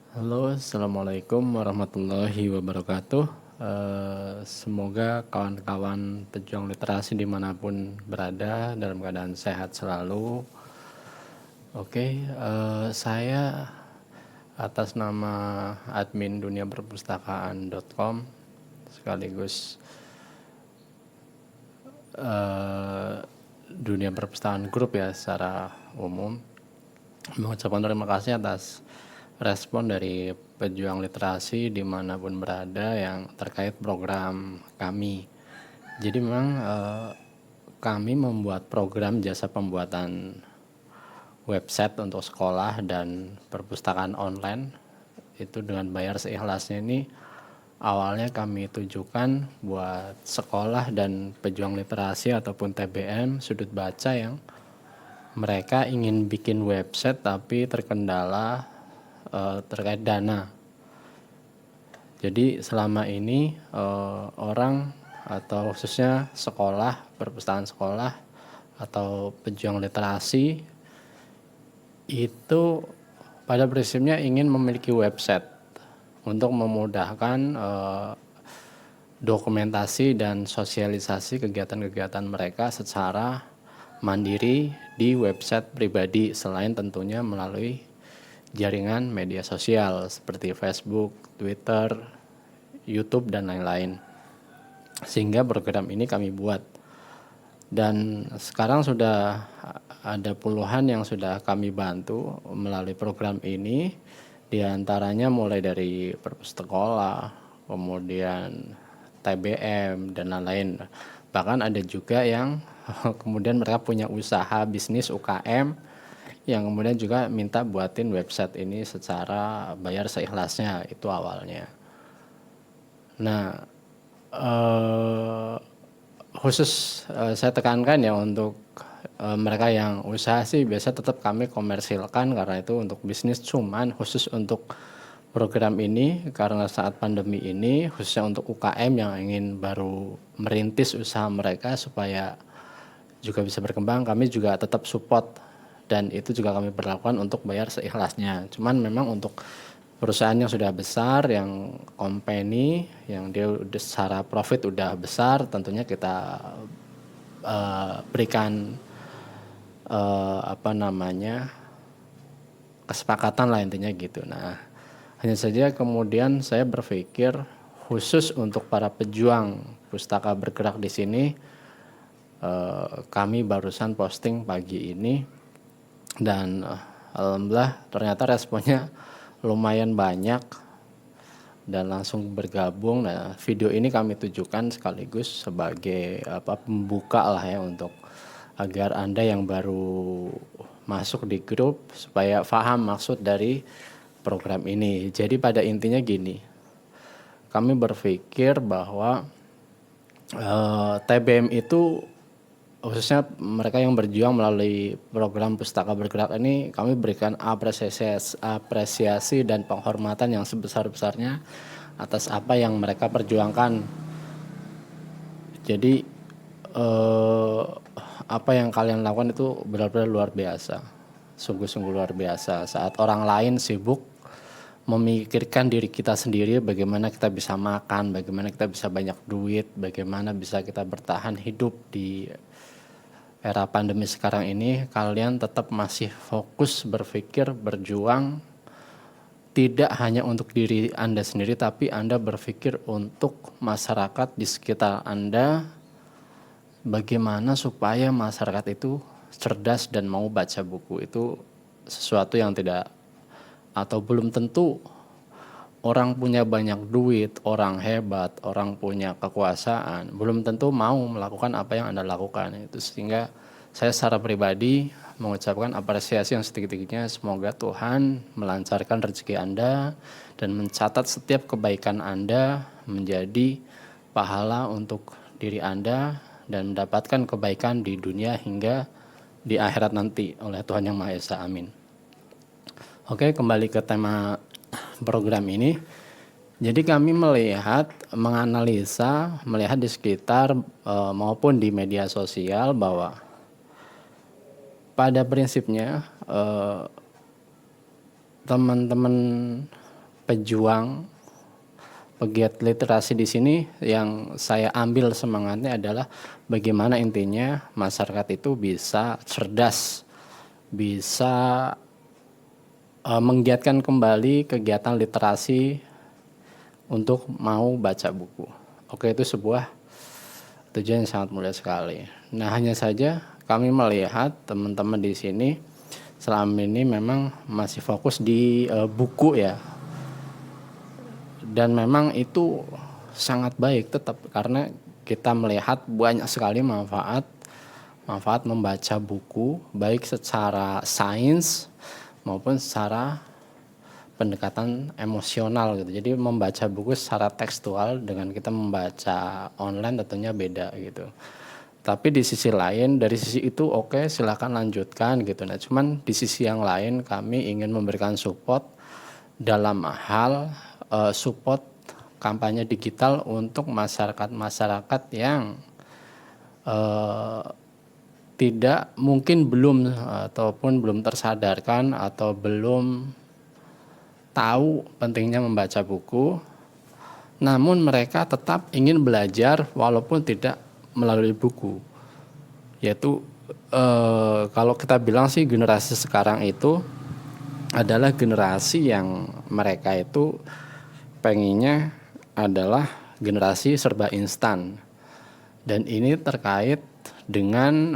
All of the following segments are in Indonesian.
Halo, Assalamualaikum warahmatullahi wabarakatuh. Semoga kawan-kawan pejuang literasi dimanapun berada dalam keadaan sehat selalu. Oke, saya atas nama admin duniaperpustakaan.com sekaligus dunia perpustakaan grup ya secara umum mengucapkan terima kasih atas respon dari pejuang literasi dimanapun berada yang terkait program kami. Jadi memang kami membuat program jasa pembuatan website untuk sekolah dan perpustakaan online itu dengan bayar seikhlasnya. Ini awalnya kami tujukan buat sekolah dan pejuang literasi ataupun TBM sudut baca yang mereka ingin bikin website tapi terkendala terkait dana. Jadi selama ini orang atau khususnya sekolah, perpustakaan sekolah atau pejuang literasi itu pada prinsipnya ingin memiliki website untuk memudahkan dokumentasi dan sosialisasi kegiatan-kegiatan mereka secara mandiri di website pribadi selain tentunya melalui jaringan media sosial seperti Facebook, Twitter, YouTube dan lain-lain. Sehingga program ini kami buat. Dan sekarang sudah ada puluhan yang sudah kami bantu melalui program ini. Di antaranya mulai dari perpustakaan, kemudian TBM dan lain-lain. Bahkan ada juga yang kemudian mereka punya usaha bisnis UKM yang kemudian juga minta buatin website ini secara bayar seikhlasnya itu awalnya. Nah, khusus saya tekankan ya untuk mereka yang usaha sih biasa tetap kami komersilkan karena itu untuk bisnis, cuman khusus untuk program ini karena saat pandemi ini khususnya untuk UKM yang ingin baru merintis usaha mereka supaya juga bisa berkembang, kami juga tetap support dan itu juga kami berlakukan untuk bayar seikhlasnya. Cuman memang untuk perusahaan yang sudah besar, yang company, yang dia udah secara profit udah besar, tentunya kita berikan kesepakatan lah intinya gitu. Nah, hanya saja kemudian saya berpikir khusus untuk para pejuang pustaka bergerak di sini, kami barusan posting pagi ini dan alhamdulillah ternyata responnya lumayan banyak dan langsung bergabung. Nah, video ini kami tujukan sekaligus sebagai pembuka lah ya untuk agar Anda yang baru masuk di grup supaya paham maksud dari program ini. Jadi pada intinya gini, kami berpikir bahwa TBM itu khususnya mereka yang berjuang melalui program Pustaka Bergerak ini kami berikan apresiasi dan penghormatan yang sebesar-besarnya atas apa yang mereka perjuangkan. Jadi apa yang kalian lakukan itu benar-benar luar biasa, sungguh-sungguh luar biasa. Saat orang lain sibuk memikirkan diri kita sendiri, bagaimana kita bisa makan, bagaimana kita bisa banyak duit, bagaimana bisa kita bertahan hidup di era pandemi sekarang ini, kalian tetap masih fokus berpikir, berjuang, tidak hanya untuk diri Anda sendiri, tapi Anda berpikir untuk masyarakat di sekitar Anda, bagaimana supaya masyarakat itu cerdas dan mau baca buku. Itu sesuatu yang tidak atau belum tentu orang punya banyak duit, orang hebat, orang punya kekuasaan, belum tentu mau melakukan apa yang Anda lakukan. Itu sehingga saya secara pribadi mengucapkan apresiasi yang setinggi-tingginya. Semoga Tuhan melancarkan rezeki Anda dan mencatat setiap kebaikan Anda menjadi pahala untuk diri Anda dan mendapatkan kebaikan di dunia hingga di akhirat nanti oleh Tuhan Yang Maha Esa. Amin. Oke, kembali ke tema program ini. Jadi kami melihat di sekitar maupun di media sosial bahwa pada prinsipnya teman-teman pejuang pegiat literasi di sini, yang saya ambil semangatnya adalah bagaimana intinya masyarakat itu bisa cerdas, bisa menggiatkan kembali kegiatan literasi untuk mau baca buku. Oke, itu sebuah tujuan yang sangat mulia sekali. Nah, hanya saja kami melihat teman-teman di sini selama ini memang masih fokus di buku ya. Dan memang itu sangat baik tetap, karena kita melihat banyak sekali manfaat membaca buku, baik secara sains maupun secara pendekatan emosional gitu. Jadi membaca buku secara tekstual dengan kita membaca online tentunya beda gitu. Tapi di sisi lain, dari sisi itu oke, silakan lanjutkan gitu. Nah, cuman di sisi yang lain kami ingin memberikan support dalam hal support kampanye digital untuk masyarakat yang tidak mungkin belum ataupun belum tersadarkan atau belum tahu pentingnya membaca buku, namun mereka tetap ingin belajar walaupun tidak melalui buku. Yaitu kalau kita bilang sih generasi sekarang itu adalah generasi yang mereka itu pengennya adalah generasi serba instan, dan ini terkait dengan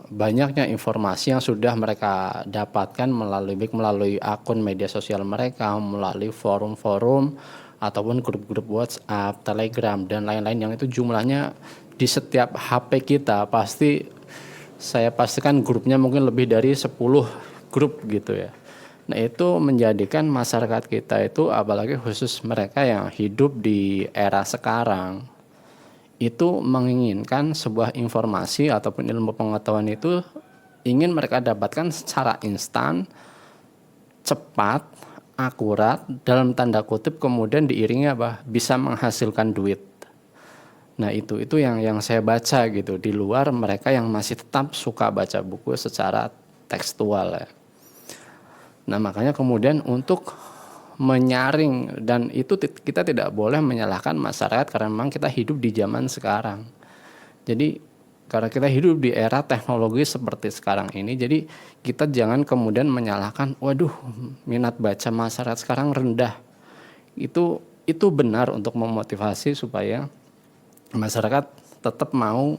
banyaknya informasi yang sudah mereka dapatkan melalui akun media sosial mereka, melalui forum-forum ataupun grup-grup WhatsApp, Telegram dan lain-lain, yang itu jumlahnya di setiap HP kita pasti, saya pastikan grupnya mungkin lebih dari 10 grup gitu ya. Nah, itu menjadikan masyarakat kita itu, apalagi khusus mereka yang hidup di era sekarang, itu menginginkan sebuah informasi ataupun ilmu pengetahuan itu ingin mereka dapatkan secara instan, cepat, akurat, dalam tanda kutip, kemudian diiringi bisa menghasilkan duit. Nah, itu yang saya baca gitu, di luar mereka yang masih tetap suka baca buku secara tekstual ya. Nah, makanya kemudian untuk menyaring, dan itu kita tidak boleh menyalahkan masyarakat karena memang kita hidup di zaman sekarang. Jadi karena kita hidup di era teknologi seperti sekarang ini, jadi kita jangan kemudian menyalahkan, waduh minat baca masyarakat sekarang rendah. Itu benar untuk memotivasi supaya masyarakat tetap mau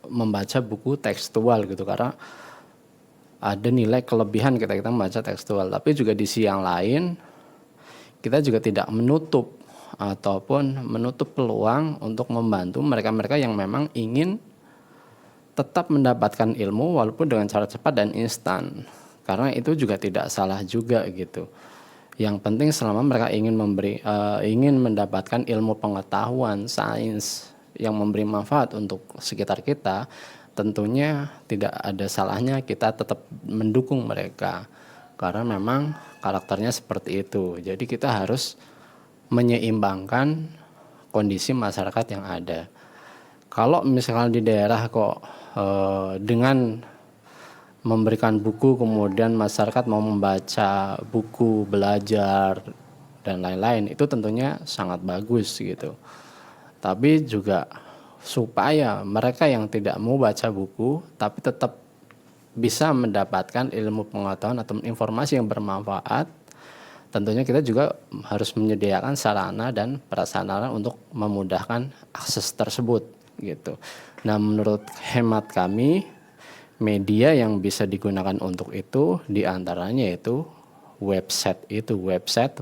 membaca buku tekstual gitu, karena ada nilai kelebihan kita membaca tekstual. Tapi juga di sisi yang lain, kita juga tidak menutup peluang untuk membantu mereka-mereka yang memang ingin tetap mendapatkan ilmu walaupun dengan cara cepat dan instan. Karena itu juga tidak salah juga gitu. Yang penting selama mereka ingin mendapatkan ilmu pengetahuan sains yang memberi manfaat untuk sekitar kita, tentunya tidak ada salahnya kita tetap mendukung mereka, karena memang karakternya seperti itu. Jadi kita harus menyeimbangkan kondisi masyarakat yang ada. Kalau misalkan di daerah kok dengan memberikan buku kemudian masyarakat mau membaca buku, belajar dan lain-lain, itu tentunya sangat bagus gitu. Tapi juga supaya mereka yang tidak mau baca buku tapi tetap bisa mendapatkan ilmu pengetahuan atau informasi yang bermanfaat, tentunya kita juga harus menyediakan sarana dan prasarana untuk memudahkan akses tersebut gitu. Nah, menurut hemat kami, media yang bisa digunakan untuk itu diantaranya yaitu website,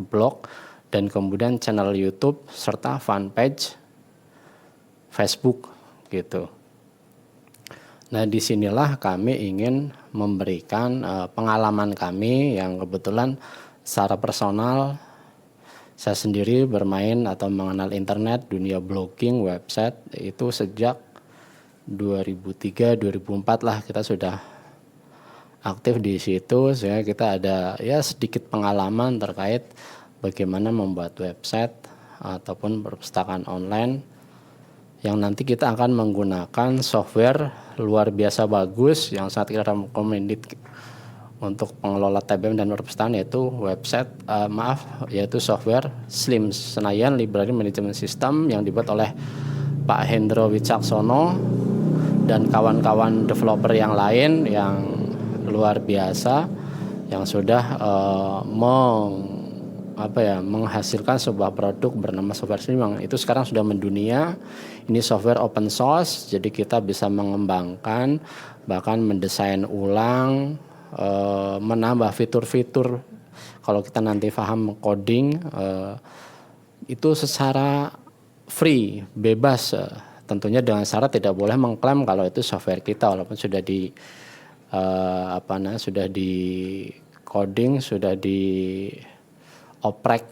blog, dan kemudian channel YouTube serta fanpage Facebook gitu. Nah, disinilah kami ingin memberikan pengalaman kami yang kebetulan secara personal saya sendiri bermain atau mengenal internet, dunia blogging, website itu sejak 2003-2004 lah kita sudah aktif di situ, sehingga kita ada ya sedikit pengalaman terkait bagaimana membuat website ataupun perpustakaan online yang nanti kita akan menggunakan software luar biasa bagus yang saat kita rekomendasikan untuk pengelola TBM dan perpustakaan yaitu yaitu software SLIM, Senayan Library Management System, yang dibuat oleh Pak Hendro Wicaksono dan kawan-kawan developer yang lain yang luar biasa, yang sudah menghasilkan sebuah produk bernama software SLIM yang itu sekarang sudah mendunia. Ini software open source, jadi kita bisa mengembangkan, bahkan mendesain ulang, menambah fitur-fitur. Kalau kita nanti paham coding, itu secara free, bebas, tentunya dengan syarat tidak boleh mengklaim kalau itu software kita, walaupun sudah di sudah di coding, sudah di oprek,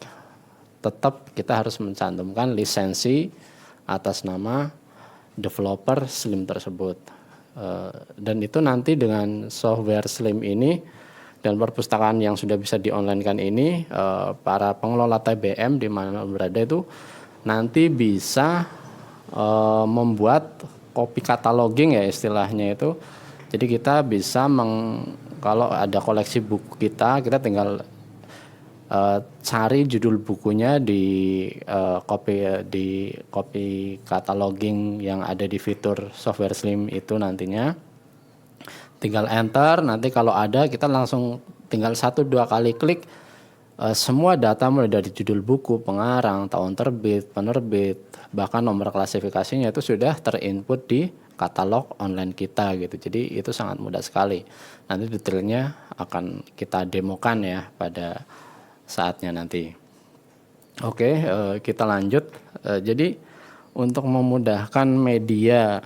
tetap kita harus mencantumkan lisensi atas nama developer SLIM tersebut. Dan itu nanti dengan software SLIM ini dan perpustakaan yang sudah bisa di-online-kan ini, para pengelola TBM di mana berada itu nanti bisa membuat copy cataloging ya istilahnya itu. Jadi kita bisa kalau ada koleksi buku kita tinggal cari judul bukunya di copy cataloging yang ada di fitur software SLIM itu, nantinya tinggal enter. Nanti kalau ada, kita langsung tinggal 1-2 kali klik, semua data mulai dari judul buku, pengarang, tahun terbit, penerbit, bahkan nomor klasifikasinya itu sudah terinput di katalog online kita gitu. Jadi itu sangat mudah sekali. Nanti detailnya akan kita demokan ya pada saatnya nanti. Oke, kita lanjut. Jadi untuk memudahkan media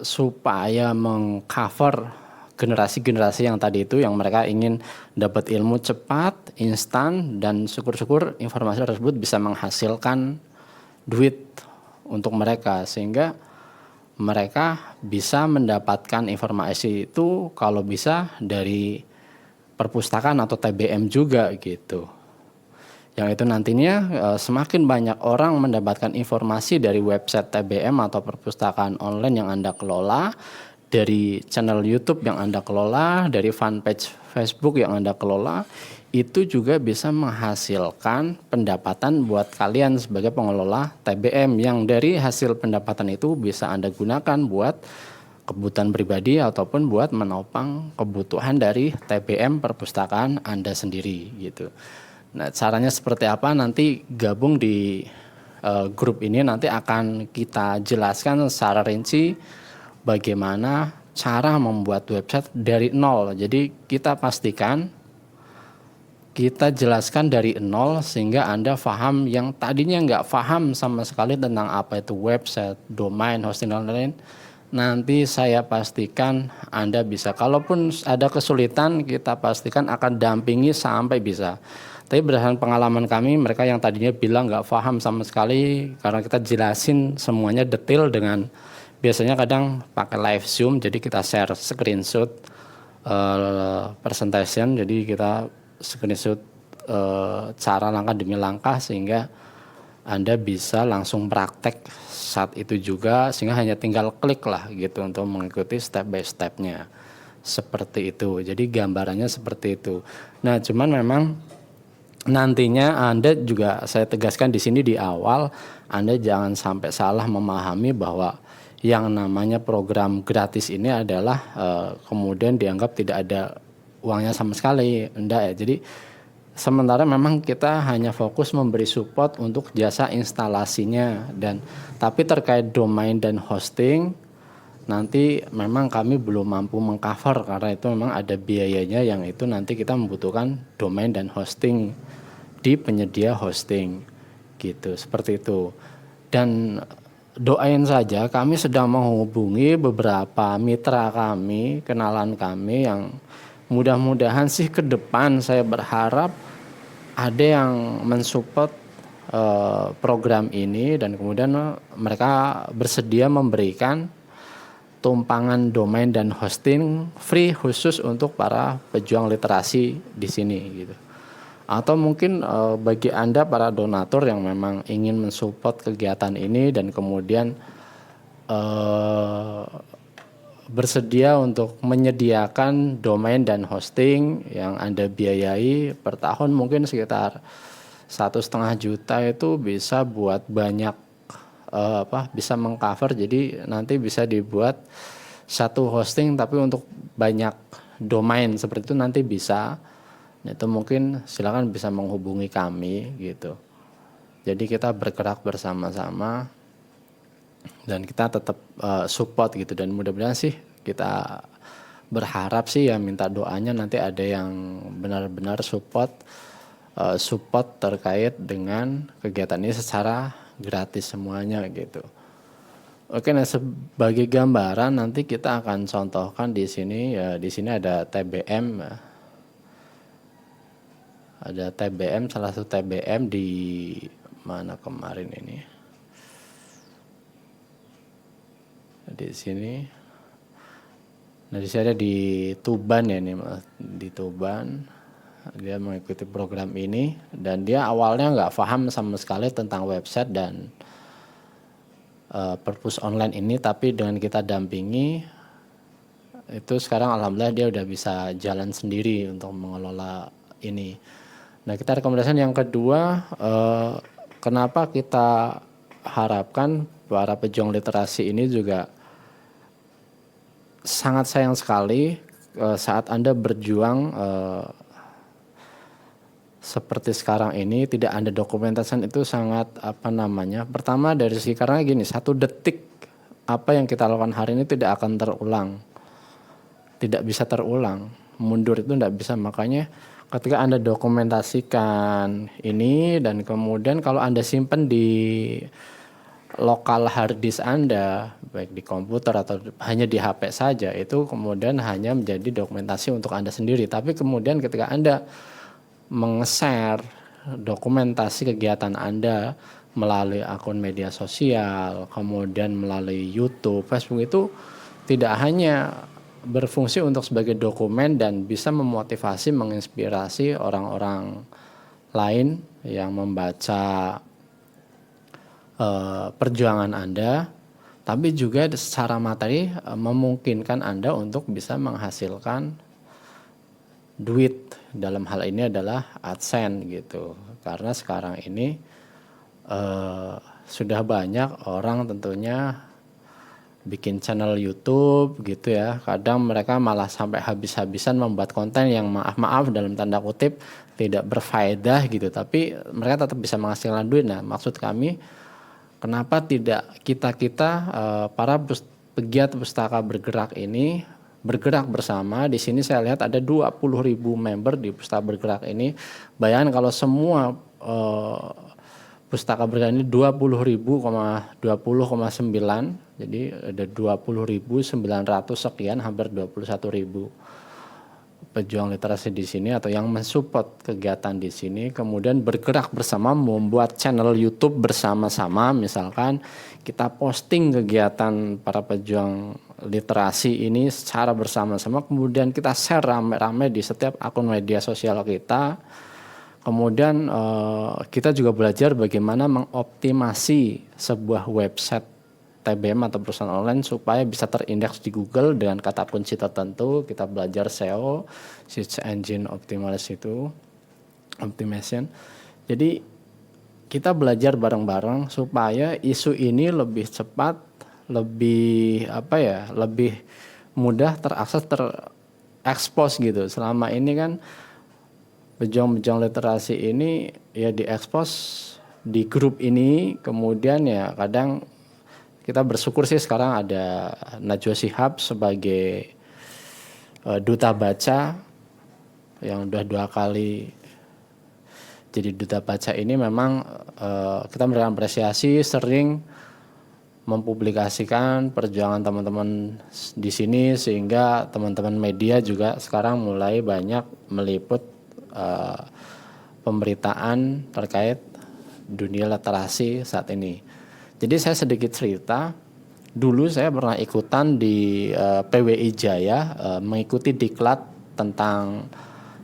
supaya mengcover generasi-generasi yang tadi itu, yang mereka ingin dapat ilmu cepat, instan, dan syukur-syukur informasi tersebut bisa menghasilkan duit untuk mereka, sehingga mereka bisa mendapatkan informasi itu kalau bisa dari perpustakaan atau TBM juga gitu. Yang itu nantinya semakin banyak orang mendapatkan informasi dari website TBM atau perpustakaan online yang Anda kelola, dari channel YouTube yang Anda kelola, dari fanpage Facebook yang Anda kelola, itu juga bisa menghasilkan pendapatan buat kalian sebagai pengelola TBM, yang dari hasil pendapatan itu bisa Anda gunakan buat kebutuhan pribadi ataupun buat menopang kebutuhan dari TBM perpustakaan Anda sendiri gitu. Nah, caranya seperti apa nanti gabung di grup ini, nanti akan kita jelaskan secara rinci bagaimana cara membuat website dari nol. Jadi kita jelaskan dari nol sehingga Anda paham yang tadinya nggak paham sama sekali tentang apa itu website, domain, hosting, dan lain-lain. Nanti saya pastikan Anda bisa. Kalaupun ada kesulitan, kita pastikan akan dampingi sampai bisa. Tapi berdasarkan pengalaman kami, mereka yang tadinya bilang nggak paham sama sekali, karena kita jelasin semuanya detail dengan biasanya kadang pakai live Zoom, jadi kita share screenshot presentation, jadi kita screenshot cara langkah demi langkah sehingga Anda bisa langsung praktek saat itu juga, sehingga hanya tinggal klik lah gitu untuk mengikuti step by stepnya seperti itu. Jadi gambarannya seperti itu. Nah, cuman memang nantinya Anda juga, saya tegaskan di sini di awal, Anda jangan sampai salah memahami bahwa yang namanya program gratis ini adalah kemudian dianggap tidak ada uangnya sama sekali. Enggak ya. Jadi sementara memang kita hanya fokus memberi support untuk jasa instalasinya, tapi terkait domain dan hosting nanti memang kami belum mampu mengcover, karena itu memang ada biayanya, yang itu nanti kita membutuhkan domain dan hosting di penyedia hosting gitu, seperti itu. Dan doain saja, kami sedang menghubungi beberapa mitra kami, kenalan kami, yang mudah-mudahan sih ke depan saya berharap ada yang mensupport program ini, dan kemudian mereka bersedia memberikan tumpangan domain dan hosting free khusus untuk para pejuang literasi di sini gitu. Atau mungkin bagi Anda para donatur yang memang ingin mensupport kegiatan ini dan kemudian bersedia untuk menyediakan domain dan hosting yang Anda biayai per tahun mungkin sekitar 1,5 juta, itu bisa buat banyak bisa mengcover. Jadi nanti bisa dibuat satu hosting tapi untuk banyak domain seperti itu nanti bisa. Itu mungkin silakan bisa menghubungi kami gitu. Jadi kita bergerak bersama-sama dan kita tetap support gitu, dan mudah-mudahan sih kita berharap sih ya, minta doanya nanti ada yang benar-benar support terkait dengan kegiatan ini secara gratis semuanya gitu. Oke, nah sebagai gambaran nanti kita akan contohkan di sini ya. Di sini ada TBM, salah satu TBM di mana kemarin ini. Di sini. Nah, di sini ada di Tuban ya, nih di Tuban. Dia mengikuti program ini dan dia awalnya nggak paham sama sekali tentang website dan perpus online ini, tapi dengan kita dampingi itu sekarang alhamdulillah dia udah bisa jalan sendiri untuk mengelola ini. Nah, kita rekomendasikan yang kedua, kenapa kita harapkan para pejuang literasi ini juga sangat sayang sekali saat Anda berjuang seperti sekarang ini tidak ada dokumentasian, itu sangat pertama dari segi, karena gini, 1 detik apa yang kita lakukan hari ini tidak akan terulang, tidak bisa terulang, mundur itu tidak bisa. Makanya ketika Anda dokumentasikan ini dan kemudian kalau Anda simpan di lokal hard disk Anda, baik di komputer atau hanya di HP saja, itu kemudian hanya menjadi dokumentasi untuk Anda sendiri. Tapi kemudian ketika Anda meng-share dokumentasi kegiatan Anda melalui akun media sosial, kemudian melalui YouTube, Facebook, itu tidak hanya berfungsi untuk sebagai dokumen dan bisa memotivasi, menginspirasi orang-orang lain yang membaca perjuangan Anda, tapi juga secara materi memungkinkan Anda untuk bisa menghasilkan duit. Dalam hal ini adalah AdSense gitu. Karena sekarang ini sudah banyak orang tentunya bikin channel YouTube gitu ya. Kadang mereka malah sampai habis-habisan membuat konten yang maaf dalam tanda kutip tidak berfaedah gitu, tapi mereka tetap bisa menghasilkan duit. Nah, maksud kami, kenapa tidak kita para pegiat pustaka bergerak ini bergerak bersama. Di sini saya lihat ada 20.000 member di Pustaka Bergerak ini. Bayangkan kalau semua pustaka bergerak ini 20.000,9, jadi ada 20.900 sekian, hampir 21.000 pejuang literasi di sini atau yang mensupport kegiatan di sini, kemudian bergerak bersama membuat channel YouTube bersama-sama. Misalkan kita posting kegiatan para pejuang literasi ini secara bersama-sama, kemudian kita share rame-rame di setiap akun media sosial kita. Kemudian kita juga belajar bagaimana mengoptimasi sebuah website TBM atau perusahaan online supaya bisa terindeks di Google dengan kata kunci tertentu. Kita belajar SEO, Search Engine Optimization. Jadi kita belajar bareng-bareng supaya isu ini lebih cepat, lebih lebih mudah terakses, terekspos gitu. Selama ini kan pejuang-pejuang literasi ini ya diekspos di grup ini, kemudian ya kadang kita bersyukur sih sekarang ada Najwa Shihab sebagai duta baca yang udah 2 kali jadi duta baca ini. Memang kita memberikan apresiasi, sering mempublikasikan perjuangan teman-teman di sini, sehingga teman-teman media juga sekarang mulai banyak meliput pemberitaan terkait dunia literasi saat ini. Jadi saya sedikit cerita, dulu saya pernah ikutan di PWI Jaya, mengikuti diklat tentang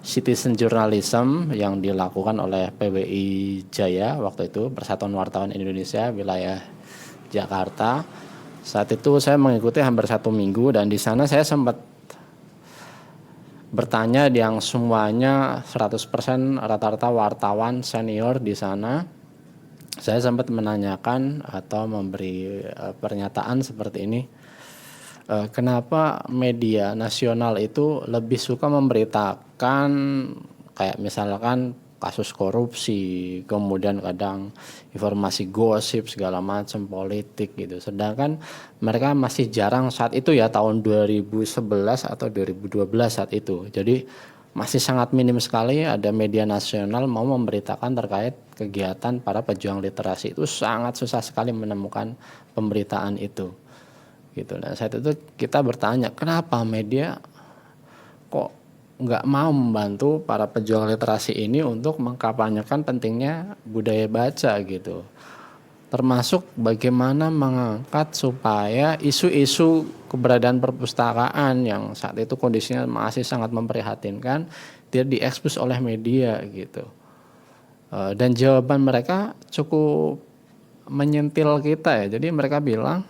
citizen journalism yang dilakukan oleh PWI Jaya waktu itu, Persatuan Wartawan Indonesia wilayah Jakarta. Saat itu saya mengikuti hampir 1 minggu dan di sana saya sempat bertanya yang semuanya 100% rata-rata wartawan senior di sana. Saya sempat menanyakan atau memberi pernyataan seperti ini. Kenapa media nasional itu lebih suka memberitakan kayak misalkan kasus korupsi, kemudian kadang informasi gosip segala macam politik gitu. Sedangkan mereka masih jarang saat itu ya, tahun 2011 atau 2012 saat itu. Jadi masih sangat minim sekali ada media nasional mau memberitakan terkait kegiatan para pejuang literasi. Itu sangat susah sekali menemukan pemberitaan itu. Gitu. Nah, saat itu kita bertanya, kenapa media kok nggak mau membantu para pejuang literasi ini untuk mengkampanyekan pentingnya budaya baca gitu. Termasuk bagaimana mengangkat supaya isu-isu keberadaan perpustakaan yang saat itu kondisinya masih sangat memprihatinkan tidak diekspos oleh media gitu. Dan jawaban mereka cukup menyentil kita ya. Jadi mereka bilang,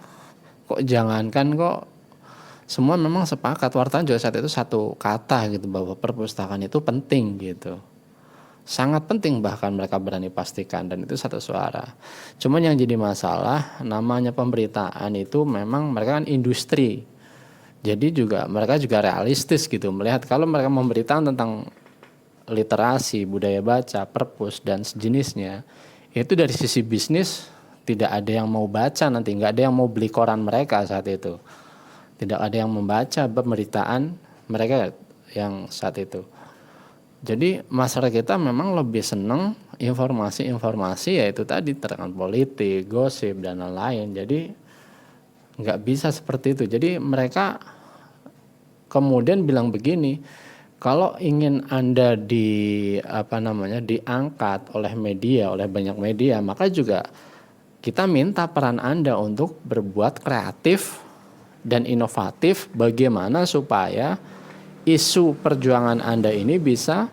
kok jangankan kok, semua memang sepakat, wartawan juga saat itu satu kata gitu bahwa perpustakaan itu penting gitu. Sangat penting bahkan mereka berani pastikan, dan itu satu suara. Cuman yang jadi masalah, namanya pemberitaan itu memang mereka kan industri. Jadi juga mereka juga realistis gitu melihat kalau mereka memberitakan tentang literasi, budaya baca, perpus dan sejenisnya, itu dari sisi bisnis tidak ada yang mau baca nanti, nggak ada yang mau beli koran mereka saat itu. Tidak ada yang membaca pemberitaan mereka yang saat itu. Jadi masyarakat kita memang lebih senang informasi-informasi yaitu tadi tentang politik, gosip dan lain-lain. Jadi nggak bisa seperti itu. Jadi mereka kemudian bilang begini, kalau ingin Anda diangkat oleh media, oleh banyak media, maka juga kita minta peran Anda untuk berbuat kreatif dan inovatif bagaimana supaya isu perjuangan Anda ini bisa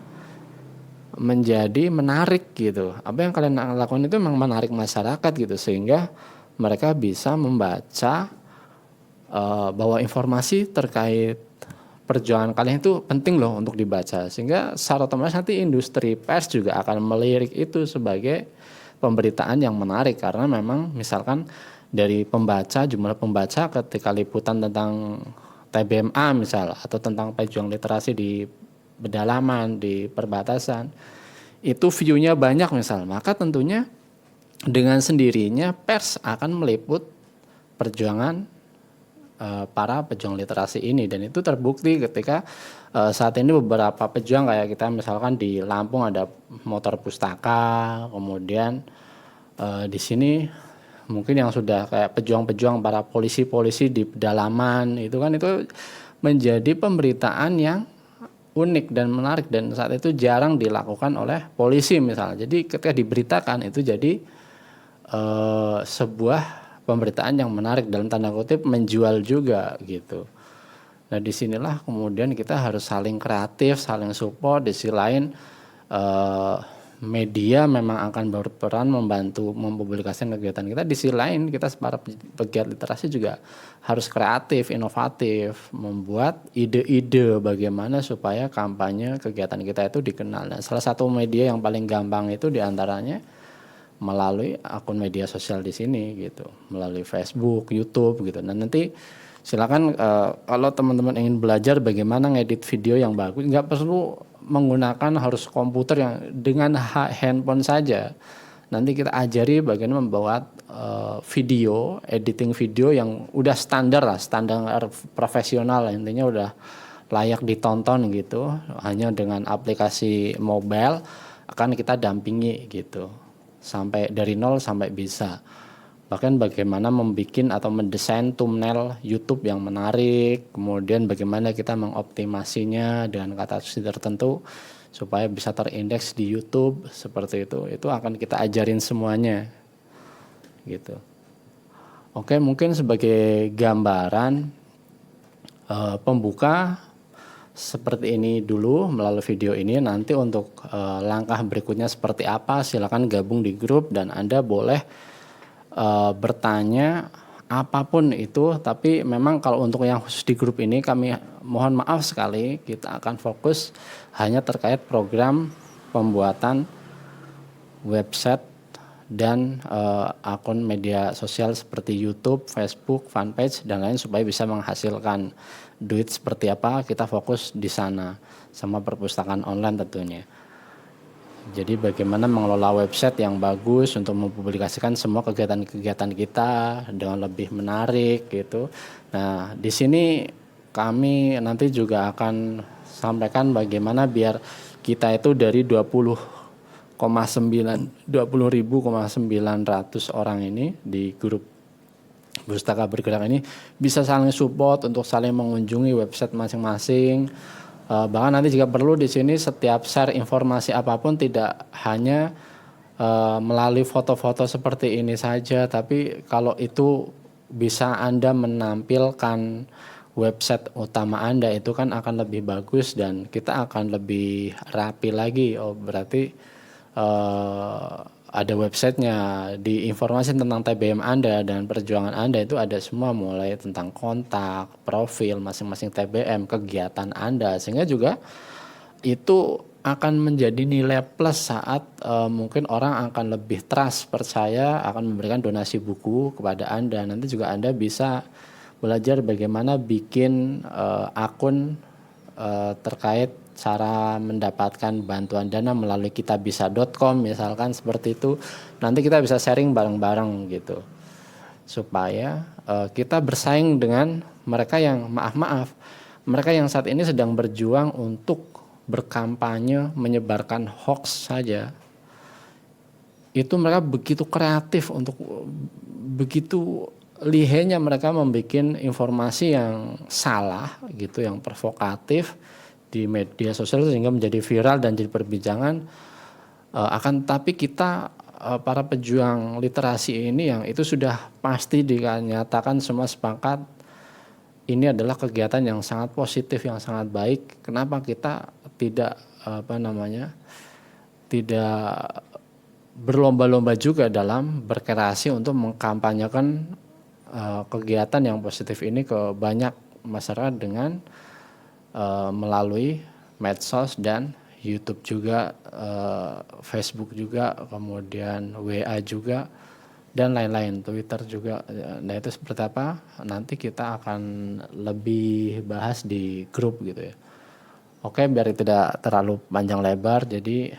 menjadi menarik gitu. Apa yang kalian lakukan itu memang menarik masyarakat gitu, sehingga mereka bisa membaca bahwa informasi terkait perjuangan kalian itu penting loh untuk dibaca. Sehingga secara otomatis nanti industri pers juga akan melirik itu sebagai pemberitaan yang menarik, karena memang misalkan dari pembaca, jumlah pembaca ketika liputan tentang TBMA misal atau tentang pejuang literasi di pedalaman, di perbatasan, itu view-nya banyak misal, maka tentunya dengan sendirinya pers akan meliput perjuangan para pejuang literasi ini. Dan itu terbukti ketika saat ini beberapa pejuang kayak kita misalkan di Lampung ada motor pustaka, kemudian di sini mungkin yang sudah kayak pejuang-pejuang para polisi-polisi di pedalaman itu kan, itu menjadi pemberitaan yang unik dan menarik dan saat itu jarang dilakukan oleh polisi misalnya. Jadi ketika diberitakan itu jadi sebuah pemberitaan yang menarik, dalam tanda kutip menjual juga gitu. Nah disinilah kemudian kita harus saling kreatif, saling support. Di sisi lain media memang akan berperan membantu mempublikasikan kegiatan kita. Di sisi lain kita para pegiat literasi juga harus kreatif, inovatif, membuat ide-ide bagaimana supaya kampanye kegiatan kita itu dikenal. Nah, salah satu media yang paling gampang itu diantaranya melalui akun media sosial di sini gitu, melalui Facebook, YouTube gitu. Nah nanti silakan kalau teman-teman ingin belajar bagaimana ngedit video yang bagus, nggak perlu menggunakan harus komputer, yang dengan handphone saja. Nanti kita ajari bagaimana membuat video, editing video yang udah standar lah, standar profesional, intinya udah layak ditonton gitu. Hanya dengan aplikasi mobile akan kita dampingi gitu, sampai dari nol sampai bisa. Bahkan bagaimana membuat atau mendesain thumbnail YouTube yang menarik, kemudian bagaimana kita mengoptimasinya dengan kata kunci tertentu supaya bisa terindeks di YouTube seperti itu akan kita ajarin semuanya gitu. Oke, mungkin sebagai gambaran pembuka seperti ini dulu melalui video ini. Nanti untuk langkah berikutnya seperti apa, silakan gabung di grup dan Anda boleh bertanya apapun itu, tapi memang kalau untuk yang khusus di grup ini kami mohon maaf sekali, kita akan fokus hanya terkait program pembuatan website dan akun media sosial seperti YouTube, Facebook, fanpage dan lain supaya bisa menghasilkan duit seperti apa, kita fokus di sana sama perpustakaan online tentunya. Jadi bagaimana mengelola website yang bagus untuk mempublikasikan semua kegiatan-kegiatan kita dengan lebih menarik gitu. Nah, di sini kami nanti juga akan sampaikan bagaimana biar kita itu dari 20.900 orang ini di grup Pustaka Bergerak ini bisa saling support untuk saling mengunjungi website masing-masing. Bahkan nanti jika perlu di sini setiap share informasi apapun tidak hanya melalui foto-foto seperti ini saja, tapi kalau itu bisa Anda menampilkan website utama Anda itu kan akan lebih bagus dan kita akan lebih rapi lagi. Oh berarti ada websitenya, di informasi tentang TBM Anda dan perjuangan Anda itu ada semua mulai tentang kontak, profil masing-masing TBM, kegiatan Anda, sehingga juga itu akan menjadi nilai plus saat mungkin orang akan lebih trust, percaya, akan memberikan donasi buku kepada Anda. Nanti juga Anda bisa belajar bagaimana bikin akun terkait cara mendapatkan bantuan dana melalui kitabisa.com misalkan seperti itu. Nanti kita bisa sharing bareng-bareng gitu. Supaya kita bersaing dengan mereka yang mereka yang saat ini sedang berjuang untuk berkampanye menyebarkan hoax saja. Itu mereka begitu kreatif untuk begitu lihainya mereka membuat informasi yang salah gitu, yang provokatif di media sosial sehingga menjadi viral dan jadi perbincangan. Akan tapi kita para pejuang literasi ini yang itu sudah pasti dinyatakan semua sepakat ini adalah kegiatan yang sangat positif, yang sangat baik. Kenapa kita tidak tidak berlomba-lomba juga dalam berkreasi untuk mengkampanyekan kegiatan yang positif ini ke banyak masyarakat dengan melalui medsos dan YouTube juga, Facebook juga, kemudian WA juga dan lain-lain, Twitter juga. Nah itu seperti apa? Nanti kita akan lebih bahas di grup gitu ya. Oke, biar tidak terlalu panjang lebar, jadi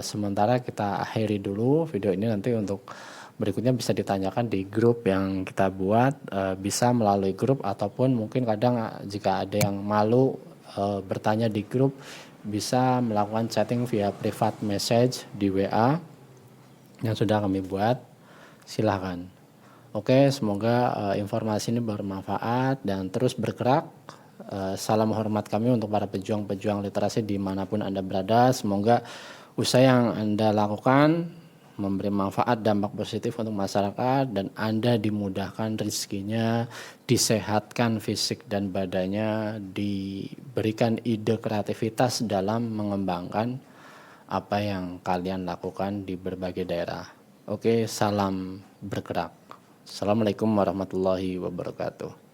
sementara kita akhiri dulu video ini. Nanti untuk berikutnya bisa ditanyakan di grup yang kita buat, bisa melalui grup ataupun mungkin kadang jika ada yang malu bertanya di grup bisa melakukan chatting via private message di WA yang sudah kami buat. Silahkan. Oke, semoga informasi ini bermanfaat dan terus bergerak. Salam hormat kami untuk para pejuang-pejuang literasi dimanapun Anda berada. Semoga usaha yang Anda lakukan memberi manfaat, dampak positif untuk masyarakat dan Anda dimudahkan rezekinya, disehatkan fisik dan badannya, diberikan ide kreativitas dalam mengembangkan apa yang kalian lakukan di berbagai daerah. Oke, salam bergerak. Assalamualaikum warahmatullahi wabarakatuh.